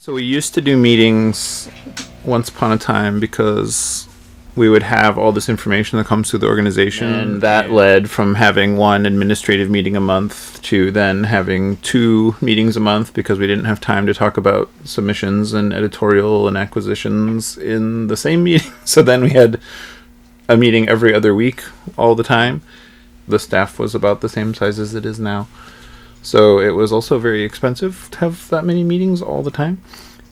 So we used to do meetings once upon a time because we would have all this information that comes through the organization, and that led from having one administrative meeting a month to then having 2 meetings a month because we didn't have time to talk about submissions and editorial and acquisitions in the same meeting. So then we had a meeting every other week all the time. The staff was about the same size as it is now. So it was also very expensive to have that many meetings all the time.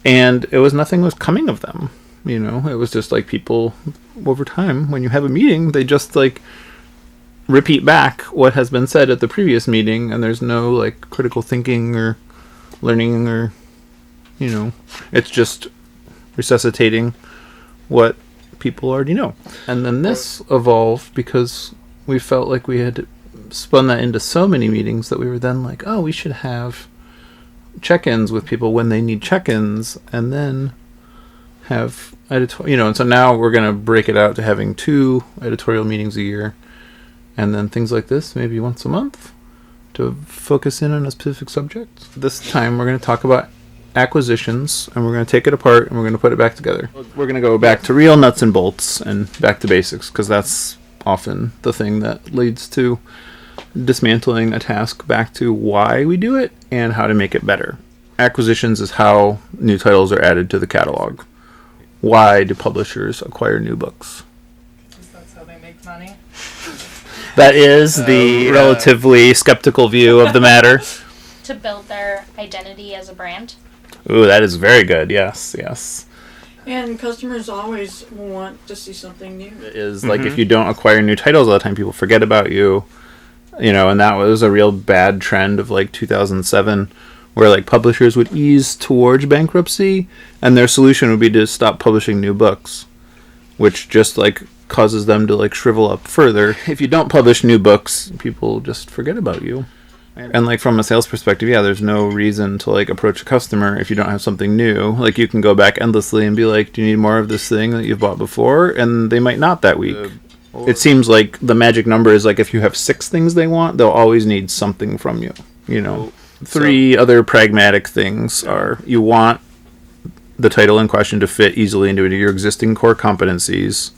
And nothing was coming of them. You know, it was just like people over time, when you have a meeting, they just like repeat back what has been said at the previous meeting, and there's no like critical thinking or learning or, you know, it's just resuscitating what people already know. And then this evolved because we felt like we had spun that into so many meetings that we were then like, oh, we should have check-ins with people when they need check-ins, and then have editorial, you know. And so now we're going to break it out to having 2 editorial meetings a year, and then things like this maybe once a month to focus in on a specific subject. This time we're going to talk about acquisitions, and we're going to take it apart and we're going to put it back together. We're going to go back to real nuts and bolts and back to basics, because that's often the thing that leads to dismantling a task back to why we do it and how to make it better. Acquisitions is how new titles are added to the catalog. Why do publishers acquire new books? Because that's how they make money. That is the relatively skeptical view of the matter. To build their identity as a brand. Ooh, that is very good. Yes, yes. And customers always want to see something new. It is like if you don't acquire new titles all the time, people forget about you. You know, and that was a real bad trend of like 2007, where like publishers would ease towards bankruptcy, and their solution would be to stop publishing new books, which just like causes them to like shrivel up further. If you don't publish new books, people just forget about you. And like from a sales perspective, yeah, there's no reason to like approach a customer if you don't have something new. Like you can go back endlessly and be like, do you need more of this thing that you've bought before? And they might not that week. It seems like the magic number is like if you have 6 things they want, they'll always need something from you. You know, 3 other pragmatic things are: you want the title in question to fit easily into your existing core competencies,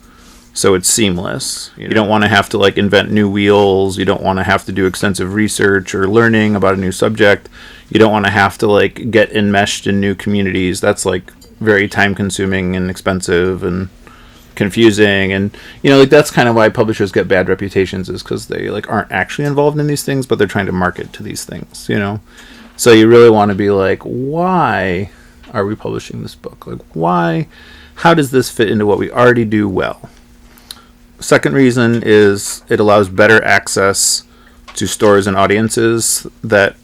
so it's seamless. You don't want to have to like invent new wheels. You don't want to have to do extensive research or learning about a new subject. You don't want to have to like get enmeshed in new communities. That's like very time consuming and expensive and confusing. And you know, like that's kind of why publishers get bad reputations, is because they like aren't actually involved in these things, but they're trying to market to these things, you know. So you really want to be like, why are we publishing this book? Like, why? How does this fit into what we already do well? Second reason is it allows better access to stores and audiences that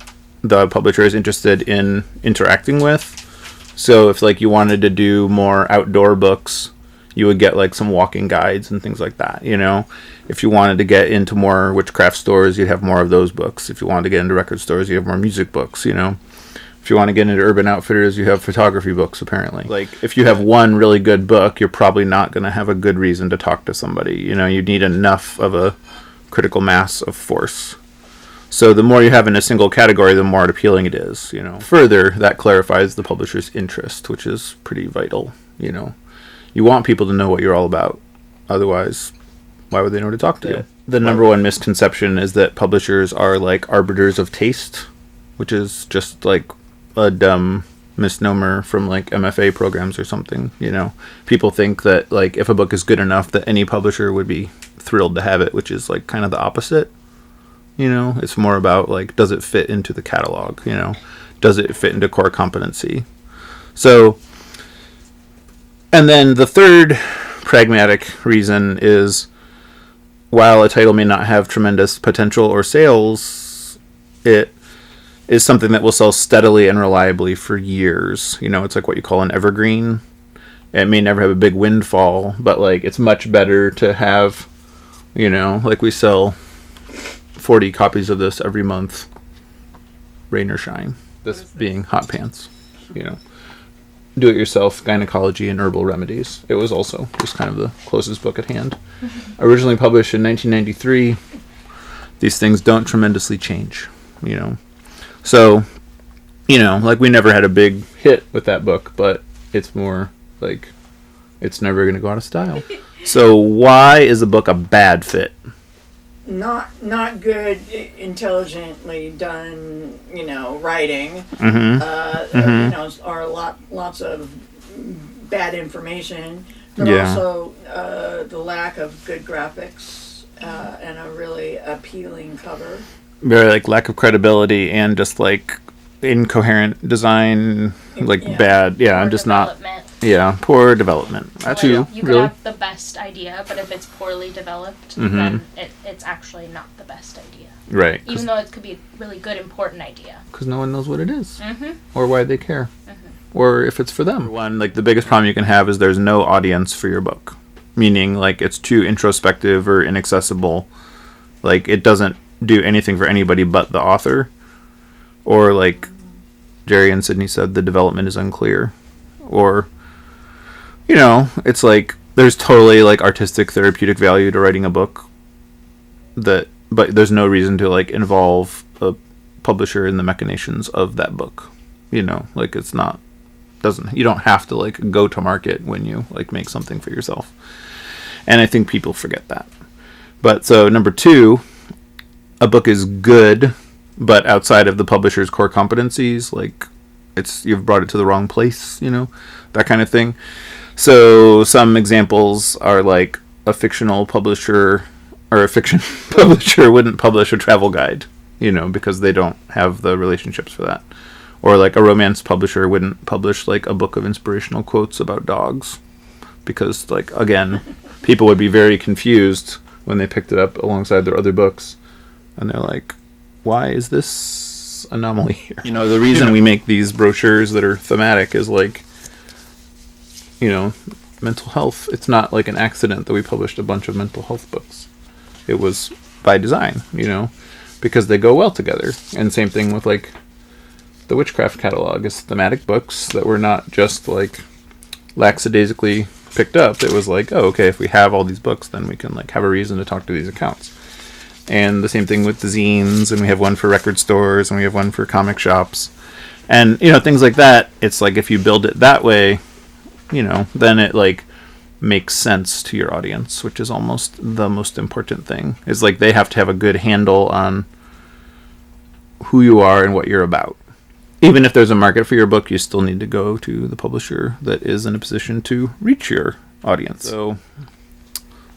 the publisher is interested in interacting with. So if like you wanted to do more outdoor books, you would get like some walking guides and things like that, you know. If you wanted to get into more witchcraft stores, you'd have more of those books. If you wanted to get into record stores, you have more music books, you know. If you want to get into Urban Outfitters, you have photography books, apparently. Like, if you have one really good book, you're probably not going to have a good reason to talk to somebody. You know, you need enough of a critical mass of force. So the more you have in a single category, the more appealing it is, you know. Further, that clarifies the publisher's interest, which is pretty vital, you know. You want people to know what you're all about. Otherwise, why would they know to talk to you? The number one misconception is that publishers are like arbiters of taste, which is just like a dumb misnomer from like MFA programs or something, you know. People think that like if a book is good enough that any publisher would be thrilled to have it, which is like kind of the opposite. You know, it's more about like, does it fit into the catalog, you know? Does it fit into core competency? So, and then the third pragmatic reason is, while a title may not have tremendous potential or sales, it is something that will sell steadily and reliably for years. You know, it's like what you call an evergreen. It may never have a big windfall, but like it's much better to have, you know, like we sell 40 copies of this every month, rain or shine. This being Hot Pants, you know. Do-it-yourself gynecology and herbal remedies. It was also just kind of the closest book at hand. Originally published in 1993, these things don't tremendously change, you know. So you know, like we never had a big hit with that book, but it's more like it's never going to go out of style. So why is a book a bad fit? Not good, intelligently done, writing. Or lots of bad information, but also the lack of good graphics and a really appealing cover. Very like lack of credibility and just like incoherent design, like bad. Yeah, I'm just not. Yeah, poor development. Like, you could have the best idea, but if it's poorly developed, then it's actually not the best idea. Right. Even though it could be a really good, important idea. Because no one knows what it is. Or why they care. Or if it's for them. One, like the biggest problem you can have is there's no audience for your book. Meaning like it's too introspective or inaccessible. Like it doesn't do anything for anybody but the author. Or like Jerry and Sydney said, the development is unclear. Or... it's like there's totally like artistic therapeutic value to writing a book but there's no reason to like involve a publisher in the machinations of that book. Like it's not you don't have to like go to market when you like make something for yourself. And I think people forget that. But so number 2, a book is good, but outside of the publisher's core competencies, like you've brought it to the wrong place, that kind of thing. So some examples are like a fictional publisher or a fiction publisher wouldn't publish a travel guide, because they don't have the relationships for that. Or like a romance publisher wouldn't publish like a book of inspirational quotes about dogs, because like, again, people would be very confused when they picked it up alongside their other books. And they're like, why is this anomaly here? The reason we make these brochures that are thematic is like, mental health. It's not like an accident that we published a bunch of mental health books. It was by design, because they go well together. And same thing with like the witchcraft catalog is thematic books that were not just like lackadaisically picked up. It was like, oh, okay, if we have all these books, then we can like have a reason to talk to these accounts. And the same thing with the zines, and we have one for record stores, and we have one for comic shops. And, things like that. It's like if you build it that way, then it like makes sense to your audience, which is almost the most important thing. Is like they have to have a good handle on who you are and what you're about. Even if there's a market for your book, you still need to go to the publisher that is in a position to reach your audience. So,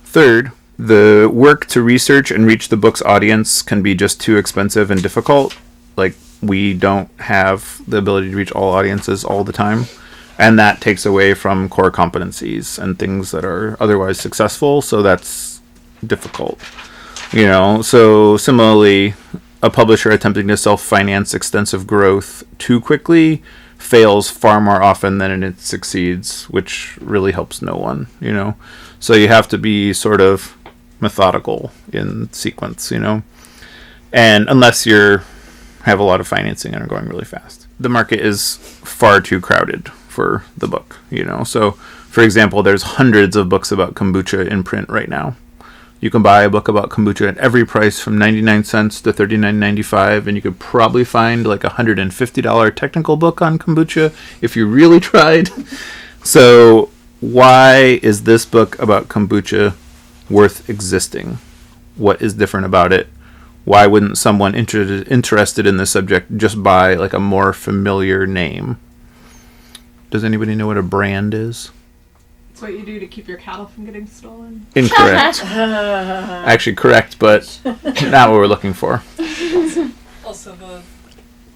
third, the work to research and reach the book's audience can be just too expensive and difficult. Like, we don't have the ability to reach all audiences all the time. And that takes away from core competencies and things that are otherwise successful. So that's difficult. So similarly, a publisher attempting to self-finance extensive growth too quickly fails far more often than it succeeds, which really helps no one, So you have to be sort of methodical in sequence, And unless you have a lot of financing and are going really fast. The market is far too crowded for the book, So, for example, there's hundreds of books about kombucha in print right now. You can buy a book about kombucha at every price from 99 cents to $39.95, and you could probably find like a $150 technical book on kombucha if you really tried. So why is this book about kombucha worth existing? What is different about it? Why wouldn't someone interested in this subject just buy like a more familiar name? Does anybody know what a brand is? It's what you do to keep your cattle from getting stolen. Incorrect. Actually correct, but not what we're looking for. Also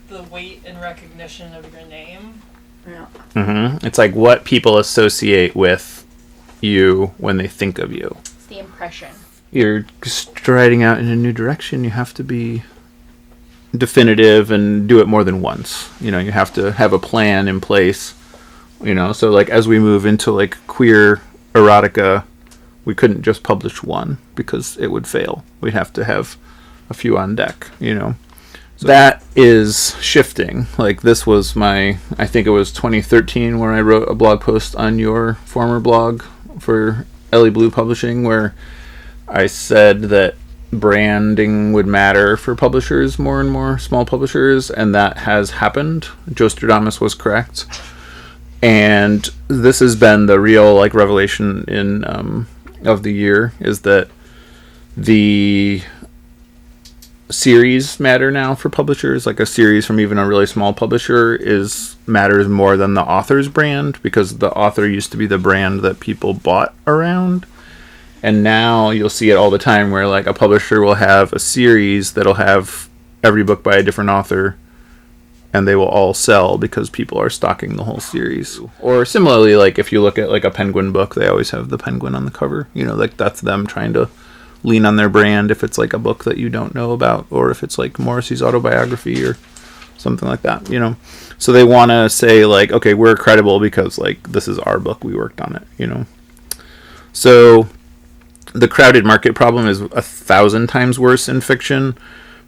the weight and recognition of your name. Yeah. It's like what people associate with you when they think of you. It's the impression. You're striding out in a new direction. You have to be definitive and do it more than once. You have to have a plan in place. So like as we move into like queer erotica, we couldn't just publish one because it would fail. We'd have to have a few on deck, So that is shifting. Like this was I think it was 2013 where I wrote a blog post on your former blog for Ellie Blue Publishing where I said that branding would matter for publishers, more and more small publishers, and that has happened. Joe Stradamus was correct. And this has been the real like revelation in of the year, is that the series matter now for publishers. Like a series from even a really small publisher matters more than the author's brand, because the author used to be the brand that people bought around. And now you'll see it all the time where like a publisher will have a series that'll have every book by a different author, and they will all sell because people are stocking the whole series. Or similarly, like if you look at like a Penguin book, they always have the penguin on the cover. You know, like that's them trying to lean on their brand if it's like a book that you don't know about, or if it's like Morrissey's autobiography or something like that, you know. So they want to say like, okay, we're credible because like this is our book, we worked on it, you know. So the crowded market problem is 1,000 times worse in fiction,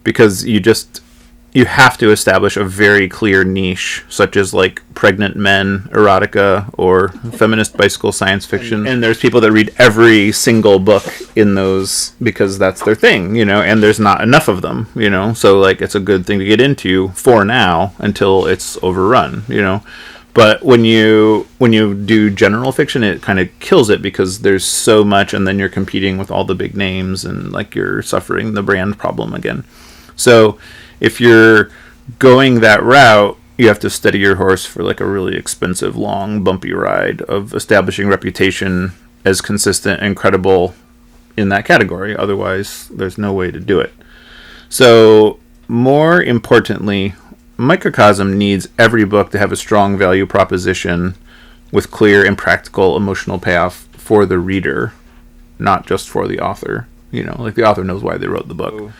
because you have to establish a very clear niche, such as like pregnant men erotica or feminist bicycle science fiction. And there's people that read every single book in those because that's their thing, you know, and there's not enough of them, you know. So like it's a good thing to get into for now until it's overrun, you know. But when you do general fiction, it kind of kills it because there's so much, and then you're competing with all the big names, and like you're suffering the brand problem again. So if you're going that route, you have to steady your horse for like a really expensive, long, bumpy ride of establishing reputation as consistent and credible in that category. Otherwise, there's no way to do it. So more importantly, Microcosm needs every book to have a strong value proposition with clear and practical emotional payoff for the reader, not just for the author. You know, like the author knows why they wrote the book.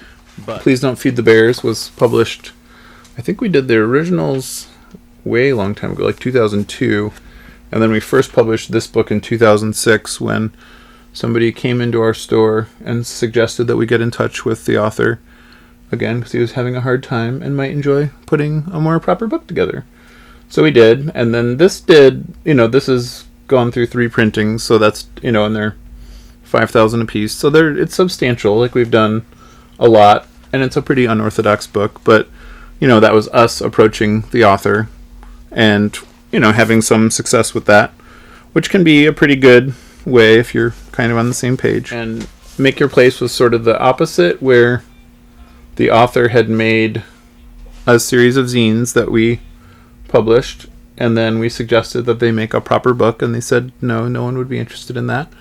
But Please Don't Feed the Bears was published, I think we did the originals way long time ago, like 2002. And then we first published this book in 2006 when somebody came into our store and suggested that we get in touch with the author again because he was having a hard time and might enjoy putting a more proper book together. So we did, and then this has gone through 3 printings, so that's, you know, and they're 5,000 a piece, so it's substantial. Like we've done a lot, and it's a pretty unorthodox book, but you know, that was us approaching the author and, you know, having some success with that, which can be a pretty good way if you're kind of on the same page. And Make Your Place was sort of the opposite, where the author had made a series of zines that we published, and then we suggested that they make a proper book, and they said no one would be interested in that.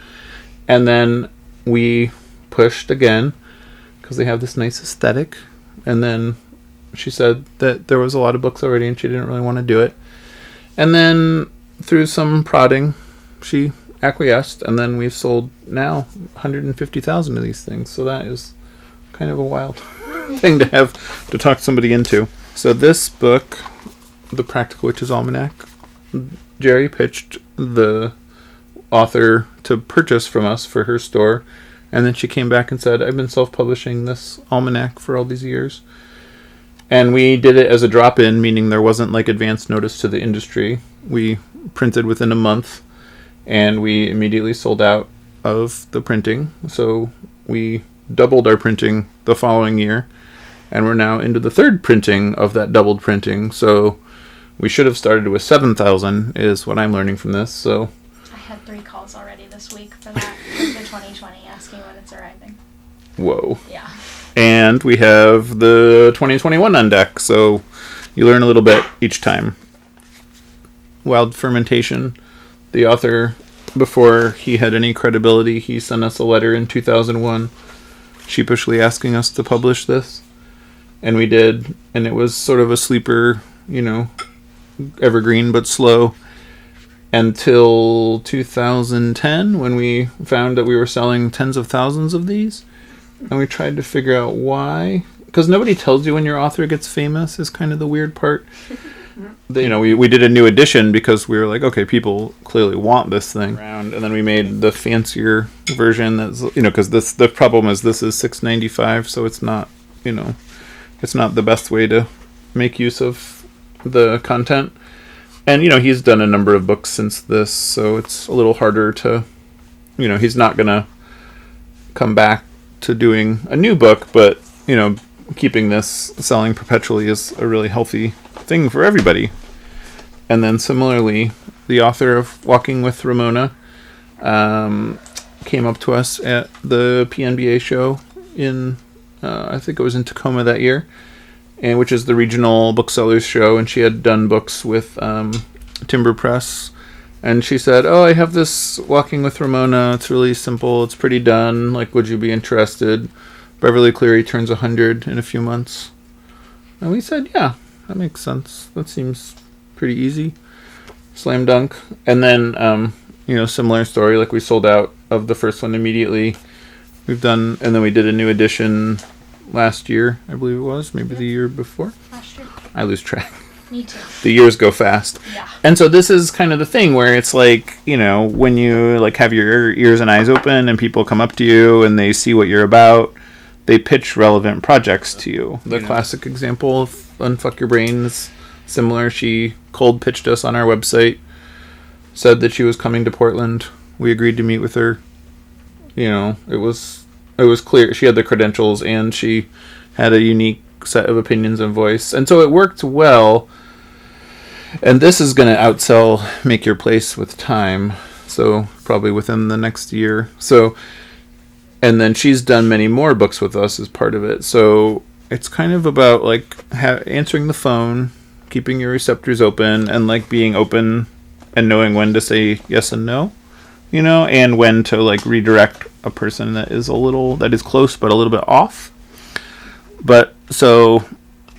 And then we pushed again because they have this nice aesthetic, and then she said that there was a lot of books already and she didn't really want to do it. And then through some prodding, she acquiesced, and then we've sold now 150,000 of these things. So that is kind of a wild thing to have to talk somebody into. So this book, The Practical Witch's Almanac, Jerry pitched the author to purchase from us for her store, and then she came back and said, I've been self-publishing this almanac for all these years. And we did it as a drop-in, meaning there wasn't like advance notice to the industry. We printed within a month, and we immediately sold out of the printing. So we doubled our printing the following year, and we're now into the 3rd printing of that doubled printing. So we should have started with 7,000 is what I'm learning from this. So I had 3 calls already this week for that, the 2020, asking when it's arriving. Whoa. Yeah. And we have the 2021 on deck, so you learn a little bit each time. Wild Fermentation, the author, before he had any credibility, he sent us a letter in 2001 sheepishly asking us to publish this. And we did, and it was sort of a sleeper, you know, evergreen but slow, until 2010 when we found that we were selling tens of thousands of these. And we tried to figure out why, because nobody tells you when your author gets famous is kind of the weird part. You know, we did a new edition because we were like, okay, people clearly want this thing. And then we made the fancier version that's, you know, because the problem is this is $6.95, so it's not, you know, it's not the best way to make use of the content. And, you know, he's done a number of books since this, so it's a little harder to, you know, he's not going to come back to doing a new book, but, you know, keeping this selling perpetually is a really healthy thing for everybody. And then similarly, the author of Walking with Ramona came up to us at the PNBA show in, I think it was in Tacoma that year, and which is the regional booksellers show, and she had done books with Timber Press. And she said, "Oh, I have this Walking with Ramona. It's really simple. It's pretty done. Like, would you be interested? Beverly Cleary turns 100 in a few months." And we said, "Yeah, that makes sense. That seems pretty easy. Slam dunk." And then, you know, similar story. Like, we sold out of the first one immediately. And then we did a new edition last year, I believe it was. Maybe the year before. Last year. I lose track. Me too. The years go fast. Yeah. And so this is kind of the thing where it's like, you know, when you like have your ears and eyes open and people come up to you and they see what you're about, they pitch relevant projects to you. The classic example of Unfuck Your Brain is similar. She cold pitched us on our website, said that she was coming to Portland. We agreed to meet with her. You know, it was clear she had the credentials and she had a unique set of opinions and voice. And so it worked well. And this is going to outsell Make Your Place with time. So probably within the next year. So, and then she's done many more books with us as part of it. So it's kind of about like answering the phone, keeping your receptors open, and like being open and knowing when to say yes and no, you know, and when to like redirect a person that is close but a little bit off. But so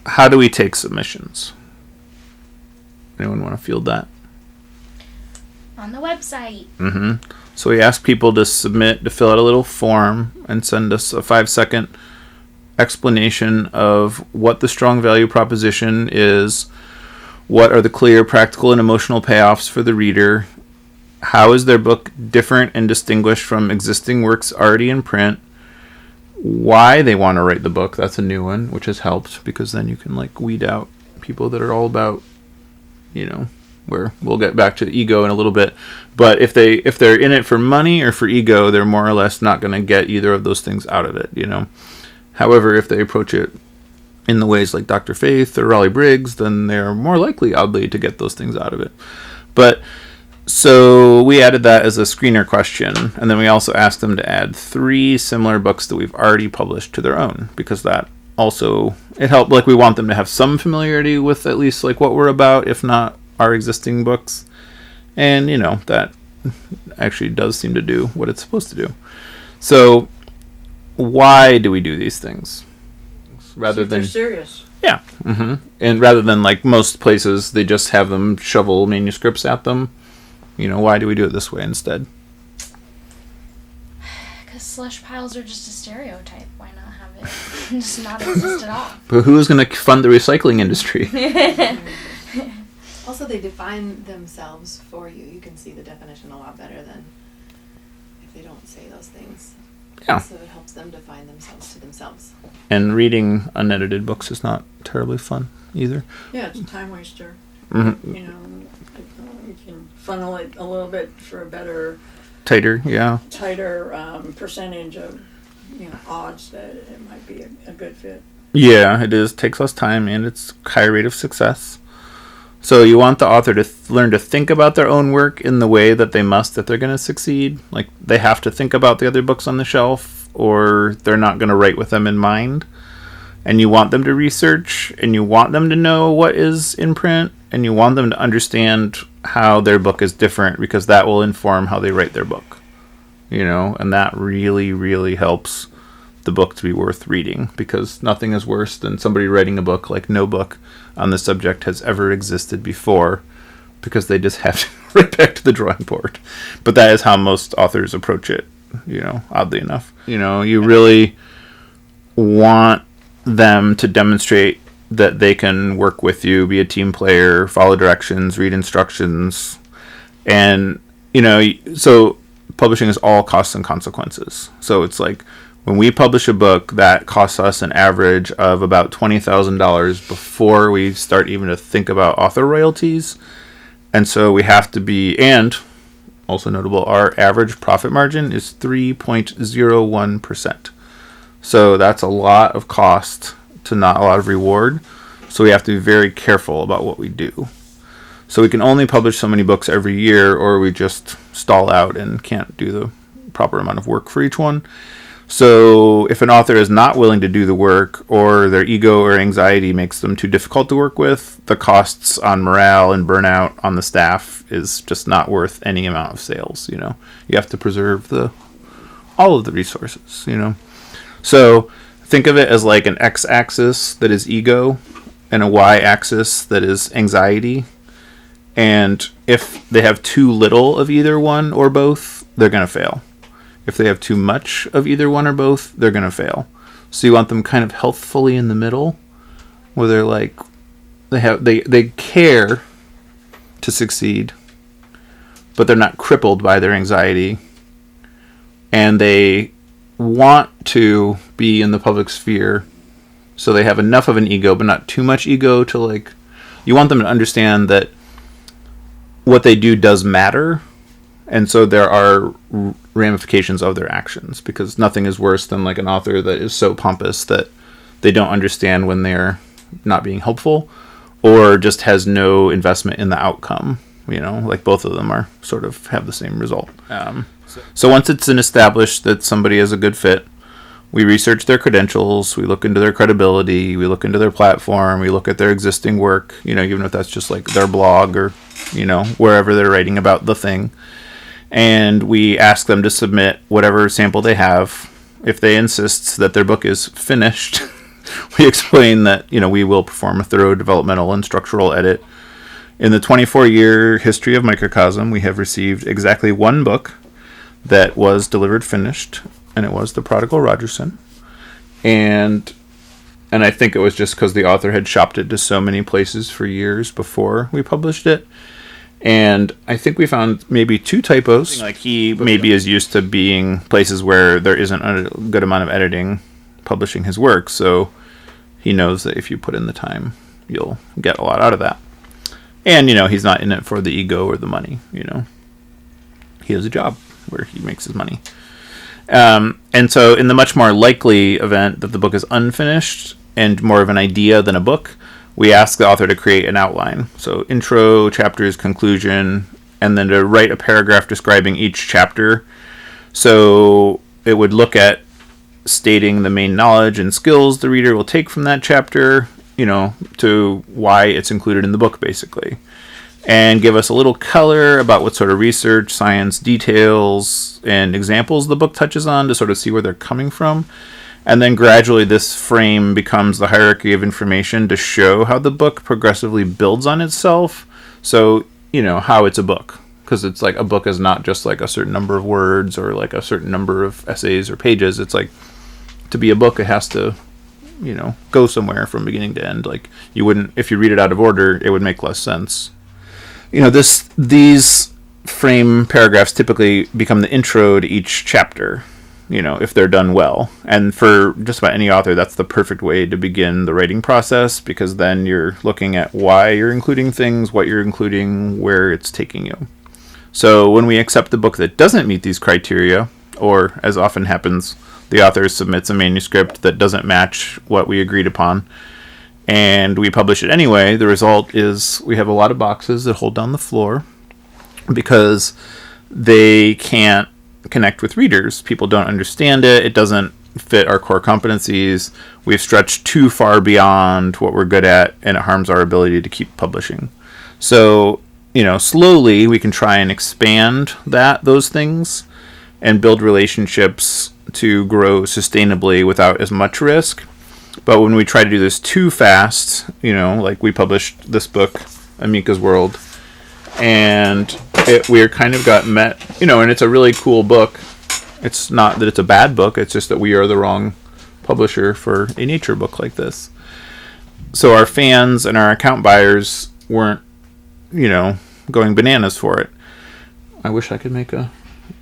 how do we take submissions? Anyone want to field that? On the website. Mm-hmm. So we ask people to fill out a little form and send us a 5-second explanation of what the strong value proposition is, what are the clear practical and emotional payoffs for the reader, how is their book different and distinguished from existing works already in print, why they want to write the book. That's a new one, which has helped because then you can like weed out people that are all about, you know, where we'll get back to the ego in a little bit. But if they're in it for money or for ego, they're more or less not going to get either of those things out of it, you know. However, if they approach it in the ways like Dr. Faith or Raleigh Briggs, then they're more likely, oddly, to get those things out of it. But so we added that as a screener question, and then we also asked them to add 3 similar books that we've already published to their own, because that also, it helped, like we want them to have some familiarity with at least like what we're about, if not our existing books. And, you know, that actually does seem to do what it's supposed to do. So why do we do these things? Rather than... They're serious. Yeah. Mm-hmm. And rather than like most places, they just have them shovel manuscripts at them. You know, why do we do it this way instead? Because slush piles are just a stereotype. Why not have it just not exist at all? But who's going to fund the recycling industry? Also, they define themselves for you. You can see the definition a lot better than if they don't say those things. Yeah. So it helps them define themselves to themselves. And reading unedited books is not terribly fun either. Yeah, it's a time waster. Mm-hmm. You know, you can funnel it a little bit for a better, Tighter, yeah. percentage of, you know, odds that it might be a good fit. Yeah, it is. Takes less time and it's high rate of success. So you want the author to learn to think about their own work in the way that they must if they're going to succeed. Like, they have to think about the other books on the shelf, or they're not going to write with them in mind. And you want them to research, and you want them to know what is in print, and you want them to understand how their book is different, because that will inform how they write their book. You know, and that really, really helps the book to be worth reading, because nothing is worse than somebody writing a book like no book on the subject has ever existed before, because they just have to right back to the drawing board. But that is how most authors approach it, you know, oddly enough. You know, you really want them to demonstrate that they can work with you, be a team player, follow directions, read instructions. And, you know, so publishing is all costs and consequences. So it's like, when we publish a book, that costs us an average of about $20,000 before we start even to think about author royalties. And so we have to be, and also notable, our average profit margin is 3.01%. So that's a lot of cost to not a lot of reward. So we have to be very careful about what we do. So we can only publish so many books every year, or we just stall out and can't do the proper amount of work for each one. So if an author is not willing to do the work, or their ego or anxiety makes them too difficult to work with, the costs on morale and burnout on the staff is just not worth any amount of sales. You have to preserve all of the resources. So think of it as like an x-axis that is ego and a y-axis that is anxiety. And if they have too little of either one or both, they're going to fail. If they have too much of either one or both, they're going to fail. So you want them kind of healthfully in the middle, where they're like, they care to succeed, but they're not crippled by their anxiety, and they want to be in the public sphere, so they have enough of an ego, but not too much ego to like. You want them to understand that what they do does matter. And so there are ramifications of their actions, because nothing is worse than like an author that is so pompous that they don't understand when they're not being helpful, or just has no investment in the outcome. Like both of them are sort of have the same result. So once it's established that somebody is a good fit, we research their credentials, we look into their credibility, we look into their platform, we look at their existing work, even if that's just like their blog or, wherever they're writing about the thing. And we ask them to submit whatever sample they have. If they insist that their book is finished, we explain that, we will perform a thorough developmental and structural edit. In the 24-year history of Microcosm, we have received exactly one book that was delivered finished, and it was The Prodigal Rogerson. And I think it was just because the author had shopped it to so many places for years before we published it. And I think we found maybe 2 typos. Like he maybe is used to being places where there isn't a good amount of editing publishing his work. So he knows that if you put in the time, you'll get a lot out of that. And, he's not in it for the ego or the money. He has a job where he makes his money. And so in the much more likely event that the book is unfinished and more of an idea than a book, we ask the author to create an outline. So intro, chapters, conclusion, and then to write a paragraph describing each chapter. So it would look at stating the main knowledge and skills the reader will take from that chapter, to why it's included in the book, basically. And give us a little color about what sort of research, science, details, and examples the book touches on to sort of see where they're coming from. And then gradually this frame becomes the hierarchy of information to show how the book progressively builds on itself. So, how it's a book. Because it's like a book is not just like a certain number of words or like a certain number of essays or pages. It's like, to be a book, it has to, go somewhere from beginning to end. Like, you wouldn't, if you read it out of order, it would make less sense. These frame paragraphs typically become the intro to each chapter, if they're done well. And for just about any author, that's the perfect way to begin the writing process, because then you're looking at why you're including things, what you're including, where it's taking you. So when we accept the book that doesn't meet these criteria, or as often happens, the author submits a manuscript that doesn't match what we agreed upon, and we publish it anyway, the result is we have a lot of boxes that hold down the floor because they can't connect with readers. People don't understand it. It doesn't fit our core competencies. We've stretched too far beyond what we're good at, and it harms our ability to keep publishing. So, slowly we can try and expand those things and build relationships to grow sustainably without as much risk. But when we try to do this too fast, like we published this book, Amika's World, and we're kind of got met, and it's a really cool book. It's not that it's a bad book, it's just that we are the wrong publisher for a nature book like this. So our fans and our account buyers weren't, going bananas for it. I wish I could make a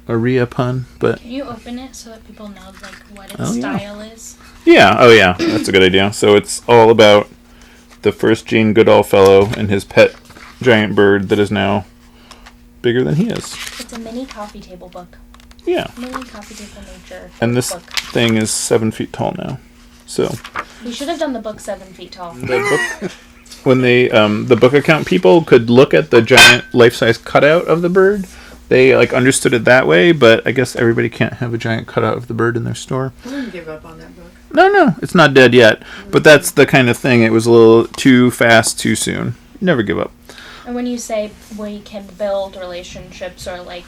Rhea pun, but... Can you open it so that people know what its style is? Yeah, that's a good idea. So it's all about the first Jane Goodall fellow and his pet giant bird that is now bigger than he is. It's a mini coffee table book. Yeah. Mini copy paper nature. And this book. thing is 7 feet tall now. So We should have done the book 7 feet tall. the book, when they the book account people could look at the giant life-size cutout of the bird, they like understood it that way. But I guess everybody can't have a giant cutout of the bird in their store. I wouldn't give up on that book. No, it's not dead yet. But that's the kind of thing. It was a little too fast, too soon. Never give up. And when you say we can build relationships, or like,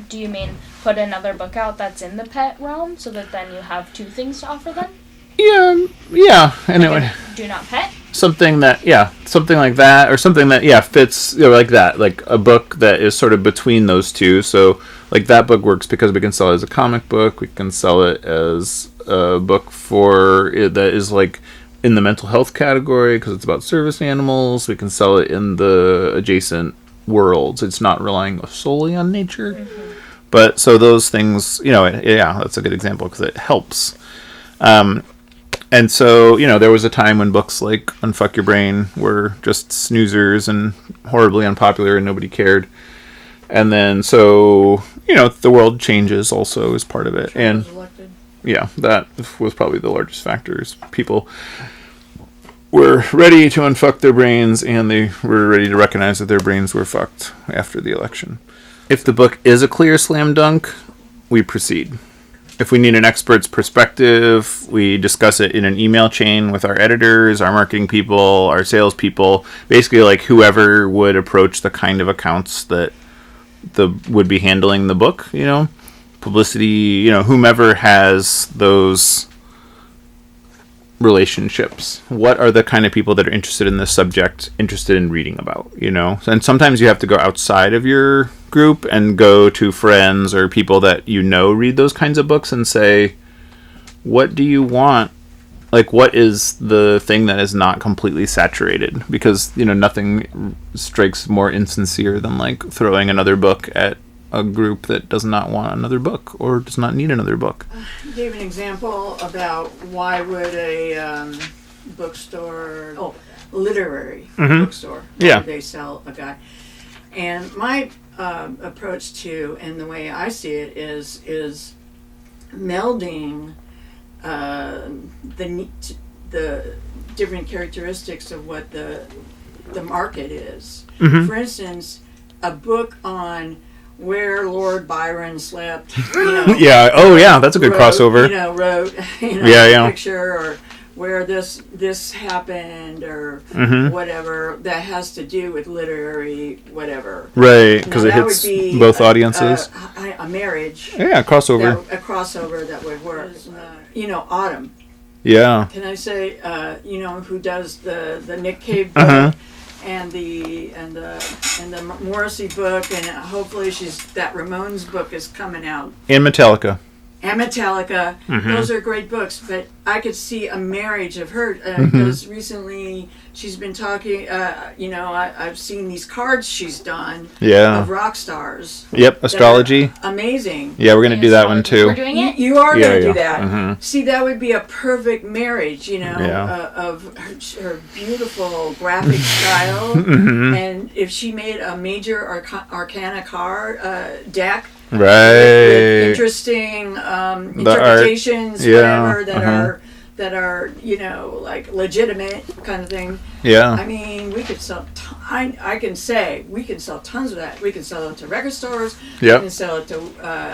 do you mean put another book out that's in the pet realm so that then you have 2 things to offer them? Yeah. Anyway, Like a do not pet? something like that, or something that fits, like that, like a book that is sort of between those two. So like that book works because we can sell it as a comic book. We can sell it as a book that is like in the mental health category because it's about service animals. We can sell it in the adjacent worlds. It's not relying solely on nature. Mm-hmm. But so those things, that's a good example because it helps. And so, there was a time when books like Unfuck Your Brain were just snoozers and horribly unpopular and nobody cared. And then so, the world changes also is part of it. Trump was elected. Yeah, that was probably the largest factors. People were ready to unfuck their brains, and they were ready to recognize that their brains were fucked after the election. If the book is a clear slam dunk, we proceed. If we need an expert's perspective, we discuss it in an email chain with our editors, our marketing people, our salespeople, basically like whoever would approach the kind of accounts that would be handling the book, publicity, whomever has those relationships. What are the kind of people that are interested in this subject, interested in reading about, And sometimes you have to go outside of your group and go to friends or people that read those kinds of books and say, what do you want? Like, what is the thing that is not completely saturated? Because, nothing strikes more insincere than like throwing another book at a group that does not want another book or does not need another book. You gave an example about why would a bookstore, literary bookstore, why would they sell a guy? And my approach to, and the way I see it is melding the different characteristics of what the market is. Mm-hmm. For instance, a book on where Lord Byron slept. Yeah. Oh, yeah. That's a good crossover. Wrote a picture, or where this happened, or whatever that has to do with literary whatever. Right, because it hits both audiences. A marriage. Yeah, a crossover. A crossover that would work. Autumn. Yeah. Can I say, who does the Nick Cave book? And the Morrissey book, and hopefully that Ramones book is coming out. And Metallica. Those are great books, but I could see a marriage of her because recently she's been talking. I've seen these cards she's done of rock stars. Yep, astrology. Amazing. Yeah, we're gonna do that one too. We're doing it. You are going to do that. Mm-hmm. See, that would be a perfect marriage, of her beautiful graphic style. And if she made a major arcana card deck, right, with interesting interpretations, whatever that are like legitimate kind of thing. Yeah. I mean, we could sell. I can say we can sell tons of that. We can sell it to record stores. Yep. We can sell it to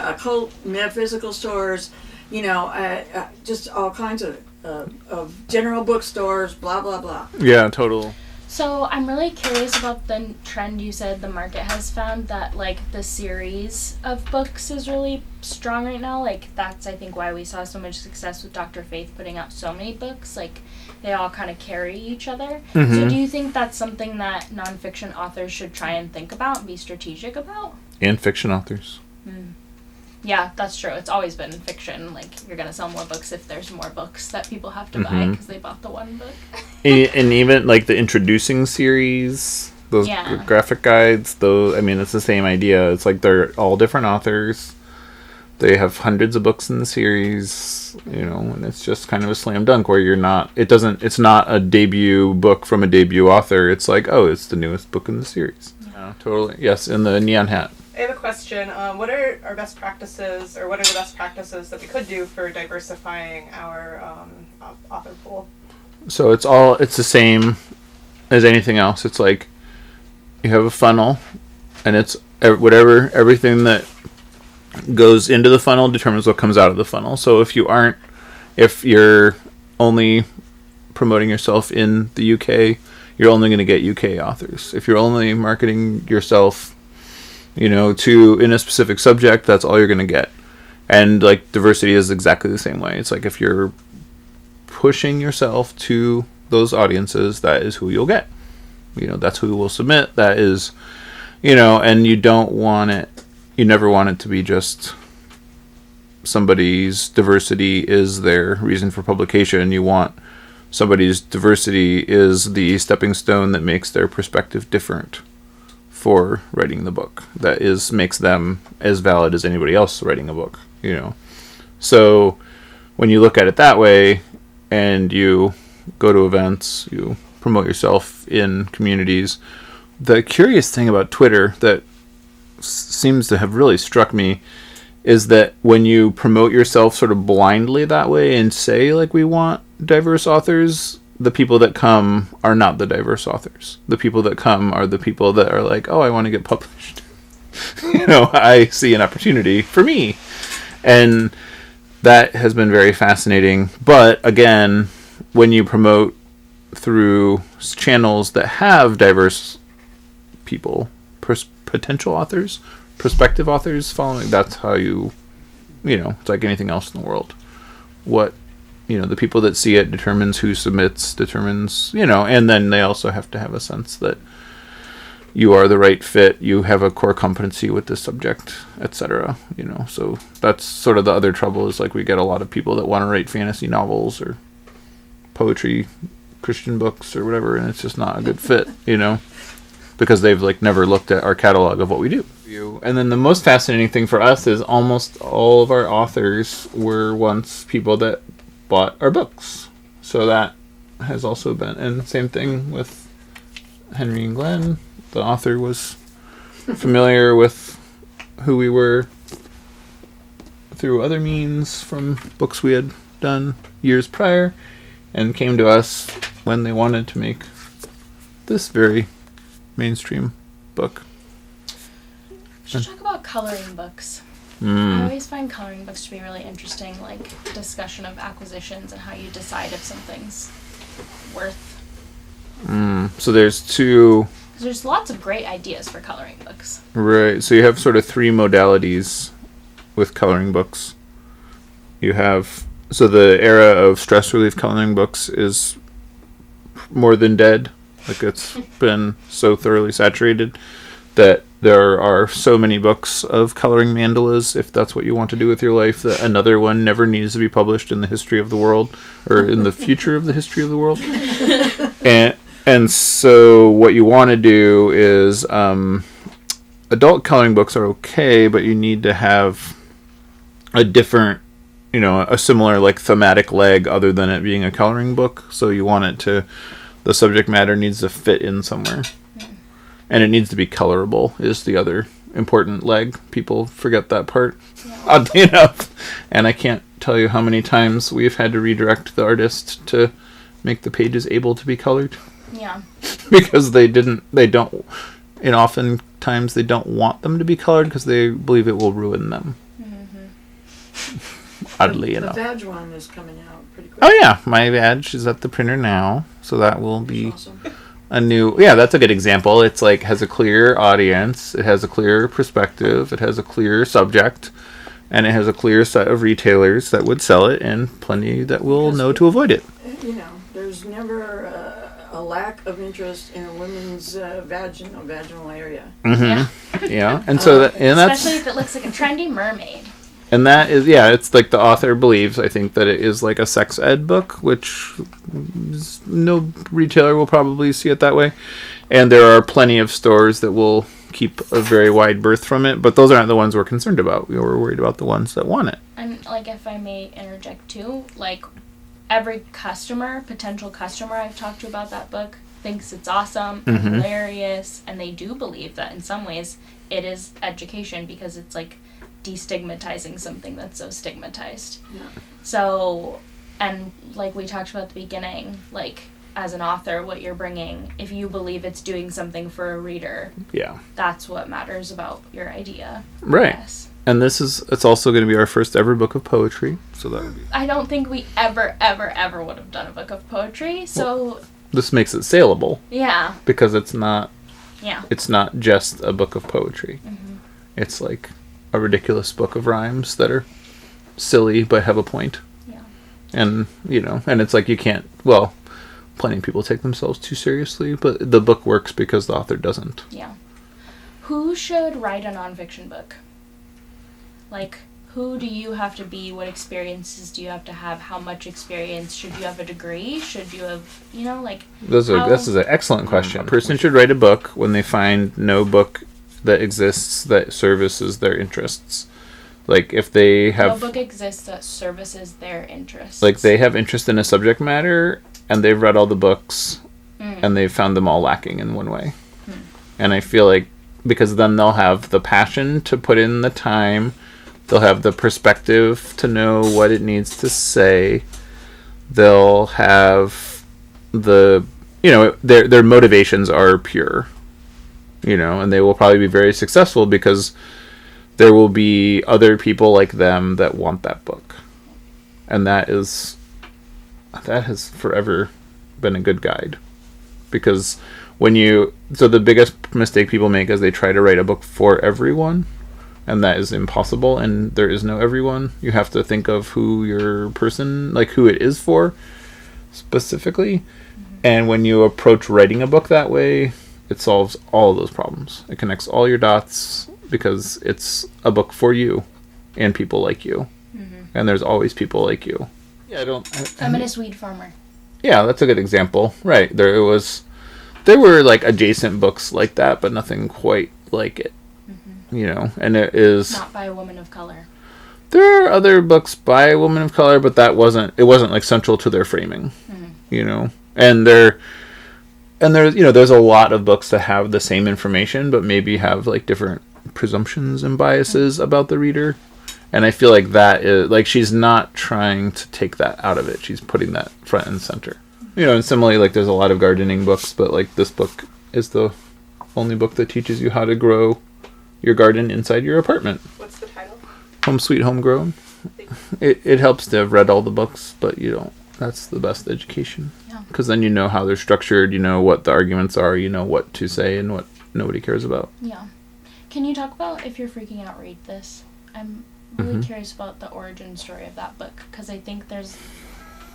occult metaphysical stores. Just all kinds of general bookstores. Blah blah blah. Yeah, total. So I'm really curious about the trend you said the market has found, that like the series of books is really strong right now. Like that's, I think, why we saw so much success with Dr. Faith putting out so many books. Like they all kind of carry each other. So do you think that's something that nonfiction authors should try and think about and be strategic about? And fiction authors. Yeah, that's true. It's always been fiction. Like, you're going to sell more books if there's more books that people have to buy because they bought the one book. And even, like, the introducing series, those graphic guides, it's the same idea. It's like they're all different authors. They have hundreds of books in the series, and it's just kind of a slam dunk where it's not a debut book from a debut author. It's like, oh, it's the newest book in the series. Yeah, totally. Yes, in the neon hat. I have a question question. What are our best practices, or what are the best practices that we could do for diversifying our author pool? So it's the same as anything else. It's like you have a funnel, and it's everything that goes into the funnel determines what comes out of the funnel. So if you're only promoting yourself in the UK, you're only going to get UK authors. If you're only marketing yourself, in a specific subject, that's all you're going to get. And like diversity is exactly the same way. It's like if you're pushing yourself to those audiences, that is who you'll get. That's who will submit. That is, and you don't want it. You never want it to be just somebody's diversity is their reason for publication. You want somebody's diversity is the stepping stone that makes their perspective different for writing the book. That makes them as valid as anybody else writing a book, So when you look at it that way and you go to events, you promote yourself in communities, the curious thing about Twitter that seems to have really struck me is that when you promote yourself sort of blindly that way and say, like, we want diverse authors, the people that come are not the diverse authors. The people that come are the people that are like, oh, I want to get published. I see an opportunity for me. And that has been very fascinating. But again, when you promote through channels that have diverse people, potential authors, prospective authors following, that's how it's like anything else in the world. What, the people that see it determines who submits, and then they also have to have a sense that you are the right fit, you have a core competency with this subject, etc. So that's sort of the other trouble is like we get a lot of people that want to write fantasy novels or poetry, Christian books or whatever, and it's just not a good fit, because they've like never looked at our catalog of what we do. And then the most fascinating thing for us is almost all of our authors were once people that bought our books. So that has also been, and same thing with Henry and Glenn. The author was familiar with who we were through other means from books we had done years prior, and came to us when they wanted to make this very mainstream book. We should talk about coloring books. I always find coloring books to be really interesting, like discussion of acquisitions and how you decide if something's worth. So there's two. Because there's lots of great ideas for coloring books. Right. So you have sort of three modalities with coloring books. You have, so the era of stress relief coloring books is more than dead. Like it's been so thoroughly saturated that there are so many books of coloring mandalas, if that's what you want to do with your life, that another one never needs to be published in the history of the world, or in the future of the history of the world. And so what you want to do is, adult coloring books are okay, but you need to have a different, a similar like thematic leg other than it being a coloring book. So you want it to, the subject matter needs to fit in somewhere. And it needs to be colorable is the other important leg. People forget that part, oddly enough. And I can't tell you how many times we've had to redirect the artist to make the pages able to be colored. Yeah. Because and oftentimes they don't want them to be colored because they believe it will ruin them. Mm-hmm. Oddly enough. The badge one is coming out pretty quick. Oh yeah, my badge is at the printer now. So that will be... Awesome. That's a good example. It's like has a clear audience, it has a clear perspective, it has a clear subject, and it has a clear set of retailers that would sell it, and plenty that will know to avoid it. There's never a lack of interest in a women's vaginal area. Mm-hmm. Yeah, and so especially if it looks like a trendy mermaid. And that is, it's like the author believes, I think, that it is like a sex ed book, which no retailer will probably see it that way. And there are plenty of stores that will keep a very wide berth from it, but those aren't the ones we're concerned about. We're worried about the ones that want it. And, like, if I may interject, too, like, every potential customer I've talked to about that book thinks it's awesome and hilarious, and they do believe that in some ways it is education because it's like destigmatizing something that's so stigmatized. Yeah. So, and like we talked about at the beginning, like as an author, what you're bringing, if you believe it's doing something for a reader, Yeah. that's what matters about your idea. Right. Yes. And it's also going to be our first ever book of poetry. So that would be... I don't think we ever would have done a book of poetry. So, This makes it saleable yeah. because it's not Yeah. just a book of poetry. It's like a ridiculous book of rhymes that are silly but have a point. Yeah. And, and it's like you can't, well, plenty of people take themselves too seriously, but the book works because the author doesn't. Yeah. Who should write a nonfiction book? Like, who do you have to be? What experiences do you have to have? How much experience? Should you have a degree? Should you have, like... This is an excellent question. A person should write a book when they find no book that exists that services their interests. Like, if they have... No book exists that services their interests. Like, they have interest in a subject matter, and they've read all the books, and they've found them all lacking in one way. And I feel like, because then they'll have the passion to put in the time, they'll have the perspective to know what it needs to say, they'll have the, their motivations are pure, and they will probably be very successful because there will be other people like them that want that book. And that has forever been a good guide. Because so the biggest mistake people make is they try to write a book for everyone, and that is impossible, and there is no everyone. You have to think of who your person, like who it is for, specifically. And when you approach writing a book that way, it solves all of those problems. It connects all your dots because it's a book for you and people like you. And there's always people like you. Yeah, Feminist weed farmer. Yeah, that's a good example. Right. There were like adjacent books like that, but nothing quite like it. And it is not by a woman of color. There are other books by a woman of color, but it wasn't like central to their framing. And there's a lot of books that have the same information, but maybe have like different presumptions and biases about the reader. And I feel like that is like she's not trying to take that out of it. She's putting that front and center. And similarly, like there's a lot of gardening books, but like this book is the only book that teaches you how to grow your garden inside your apartment. What's the title? Home Sweet Homegrown. It helps to have read all the books, but that's the best education. Yeah. Because then you know how they're structured, you know what the arguments are, you know what to say and what nobody cares about. Yeah. Can you talk about If You're Freaking Out, Read This? I'm really curious about the origin story of that book, because I think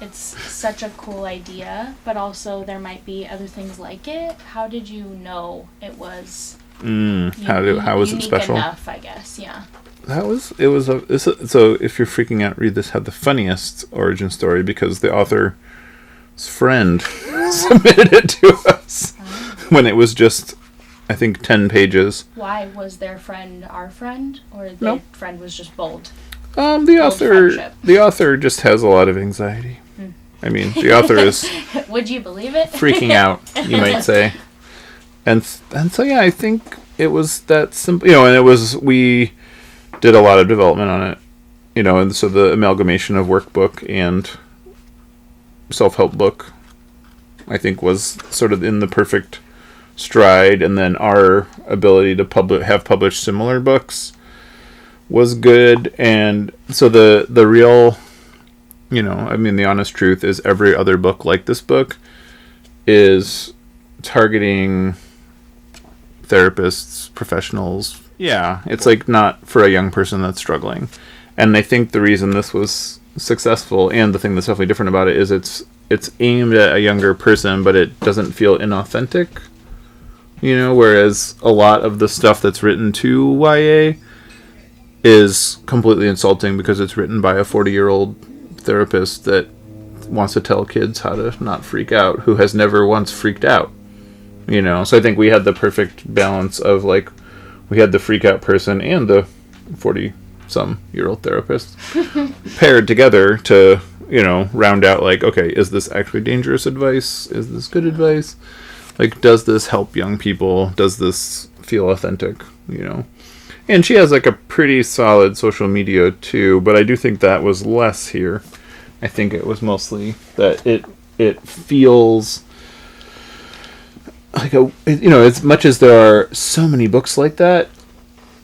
it's such a cool idea, but also there might be other things like it. How did you know it was how was it special enough, I guess? Yeah. So If You're Freaking Out, Read This had the funniest origin story because the author's friend submitted it to us when it was just, I think, 10 pages. Why was their friend our friend, or their friend was just bold? The author just has a lot of anxiety. I mean, the author is Would you believe it? freaking out, you might say. And so yeah, I think it was that simple, and we did a lot of development on it, and so the amalgamation of workbook and self-help book, I think, was sort of in the perfect stride, and then our ability to have published similar books was good. And so the real, the honest truth is every other book like this book is targeting therapists, professionals. Yeah, it's like not for a young person that's struggling. And I think the reason this was successful, and the thing that's definitely different about it, is it's aimed at a younger person, but it doesn't feel inauthentic. Whereas a lot of the stuff that's written to YA is completely insulting because it's written by a 40-year-old therapist that wants to tell kids how to not freak out, who has never once freaked out. So I think we had the perfect balance of like, we had the freak out person and the 40-some-year-old therapist paired together to, round out like, okay, is this actually dangerous advice? Is this good advice? Like, does this help young people? Does this feel authentic? You know? And she has, like, a pretty solid social media, too, but I do think that was less here. I think it was mostly that it feels like as much as there are so many books like that,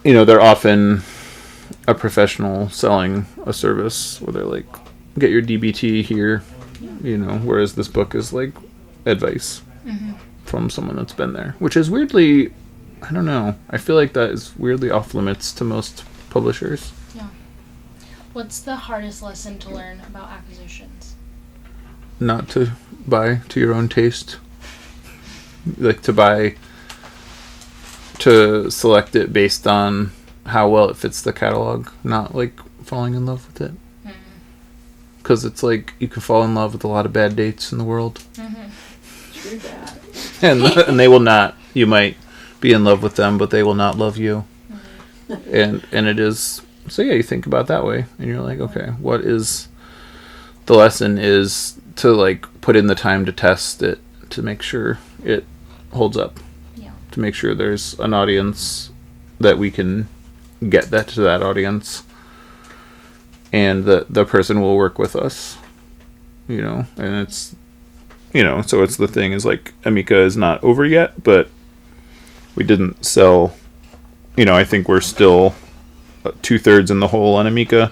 they're often a professional selling a service where they're like, get your DBT here, whereas this book is like advice from someone that's been there, which is weirdly, I don't know, I feel like that is weirdly off limits to most publishers. Yeah. What's the hardest lesson to learn about acquisitions? Not to buy to your own taste. Like to select it based on how well it fits the catalog, not like falling in love with it. Because it's like you can fall in love with a lot of bad dates in the world. True that. And they will not. You might be in love with them, but they will not love you. And it is. So yeah, you think about it that way, and you're like, okay, what is the lesson? Is to like put in the time to test it, to make sure it holds up. Yeah. To make sure there's an audience that we can get that to that audience, and the person will work with us. And it's so it's the thing is like Amika is not over yet, but we didn't sell. I think we're still 2/3 in the hole on Amika,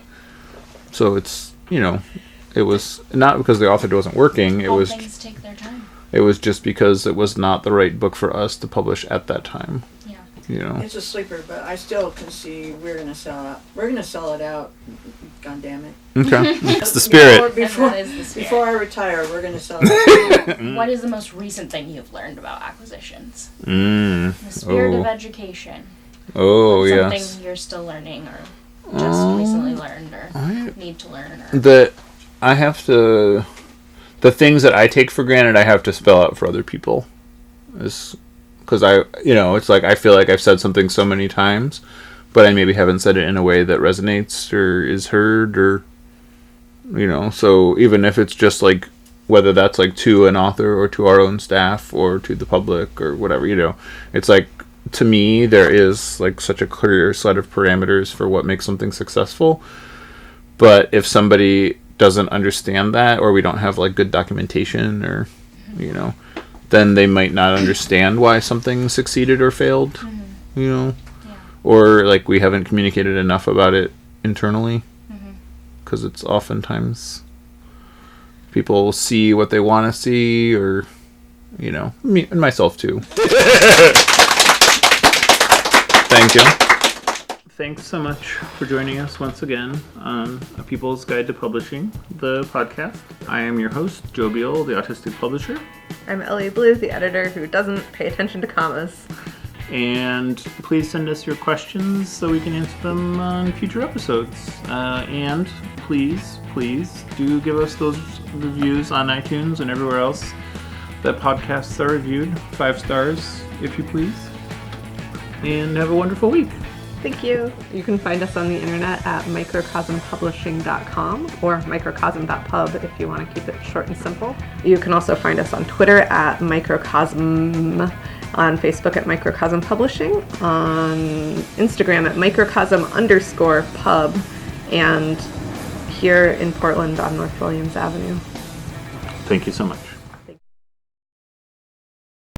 so it's it was not because the author wasn't working. It was things take their time. It was just because it was not the right book for us to publish at that time. Yeah. It's a sleeper, but I still can see we're gonna sell it out. God damn it. Okay. It's the spirit. Before I retire, we're gonna sell it out. What is the most recent thing you've learned about acquisitions? The spirit of education. Oh, yeah. Something you're still learning or just recently learned or need to learn. The things that I take for granted, I have to spell out for other people. Because it's like I feel like I've said something so many times, but I maybe haven't said it in a way that resonates or is heard or, so even if it's just like, whether that's like to an author or to our own staff or to the public or whatever, it's like, to me, there is like such a clear set of parameters for what makes something successful. But if somebody doesn't understand that, or we don't have like good documentation or, then they might not understand why something succeeded or failed, or like we haven't communicated enough about it internally, because it's oftentimes people see what they want to see, or, me and myself too. Thank you. Thanks so much for joining us once again on A People's Guide to Publishing, the podcast. I am your host, Joe Beal, the Autistic Publisher. I'm Ellie Blue, the editor who doesn't pay attention to commas. And please send us your questions so we can answer them on future episodes. And please do give us those reviews on iTunes and everywhere else that podcasts are reviewed. 5 stars, if you please. And have a wonderful week. Thank you. You can find us on the internet at microcosmpublishing.com or microcosm.pub if you want to keep it short and simple. You can also find us on Twitter at Microcosm, on Facebook at Microcosm Publishing, on Instagram at microcosm_pub, and here in Portland on North Williams Avenue. Thank you so much.